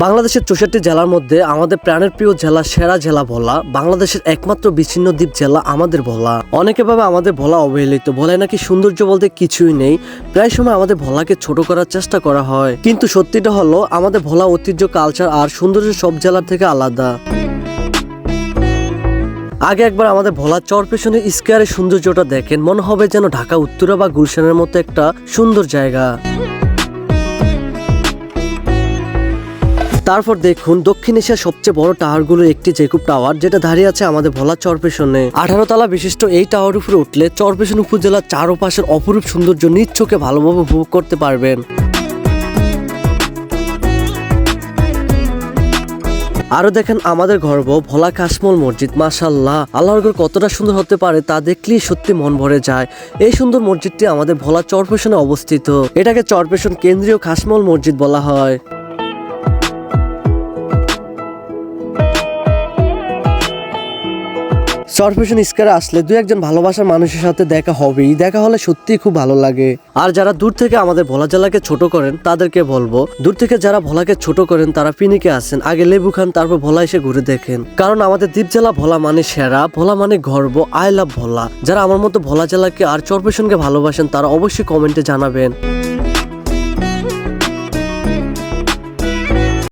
বাংলাদেশের 64 জেলার মধ্যে আমাদের প্রাণের প্রিয় জেলা সেরা জেলা ভোলা। বাংলাদেশের একমাত্র বিচ্ছিন্ন দ্বীপ জেলা আমাদের ভোলা। অনেকে ভাবে আমাদের ভোলা অবহেলিত, ভোলায় নাকি সৌন্দর্য বলতে কিছুই নেই। প্রায় সময় আমাদের ভোলাকে ছোট করার চেষ্টা করা হয়, কিন্তু সত্যিটা হলো আমাদের ভোলা ঐতিহ্য, কালচার আর সৌন্দর্য সব জেলার থেকে আলাদা। আগে একবার আমাদের ভোলা চরপেশনের স্কয়ারের সৌন্দর্যটা দেখেন, মনে হবে যেন ঢাকা উত্তরা বা গুলশানের মতো একটা সুন্দর জায়গা। তারপর দেখুন দক্ষিণ এশিয়ার সবচেয়ে বড় টাওয়ারগুলোর একটি জেকুব টাওয়ার, যেটা দাঁড়িয়ে আছে আমাদের ভোলা চরপেশনে। 18 তলা বিশিষ্ট এই টাওয়ার উপরে উঠলে চরপেশন উপজেলার চারপাশের অপরূপ সৌন্দর্য নিজ চোখে ভালোভাবে উপভোগ করতে পারবেন। আরো দেখেন আমাদের গর্ব ভোলা কাশমল মসজিদ। মাশাআল্লাহ, আল্লাহর ঘর কতটা সুন্দর হতে পারে তা দেখলেই সত্যি মন ভরে যায়। এই সুন্দর মসজিদটি আমাদের ভোলা চরপেশনে অবস্থিত। এটাকে চরপেশন কেন্দ্রীয় কাশমল মসজিদ বলা হয়। চরপেশন স্কয়ারে আসলে দু একজন ভালোবাসার মানুষের সাথে দেখা হবেই, দেখা হলে সত্যিই খুব ভালো লাগে। আর যারা দূর থেকে আমাদের ভোলা জেলাকে ছোট করেন তাদেরকে বলবো, দূর থেকে যারা ভোলাকে ছোট করেন তারা পিনিকে আসেন, আগে লেবু খান, তারপর ভোলা এসে ঘুরে দেখেন। কারণ আমাদের দ্বীপ জেলা ভোলা মানে সেরা, ভোলা মানে গর্ব, আই লাভ ভোলা। যারা আমার মতো ভোলা জেলাকে আর চরপেশনকে ভালোবাসেন তারা অবশ্যই কমেন্টে জানাবেন।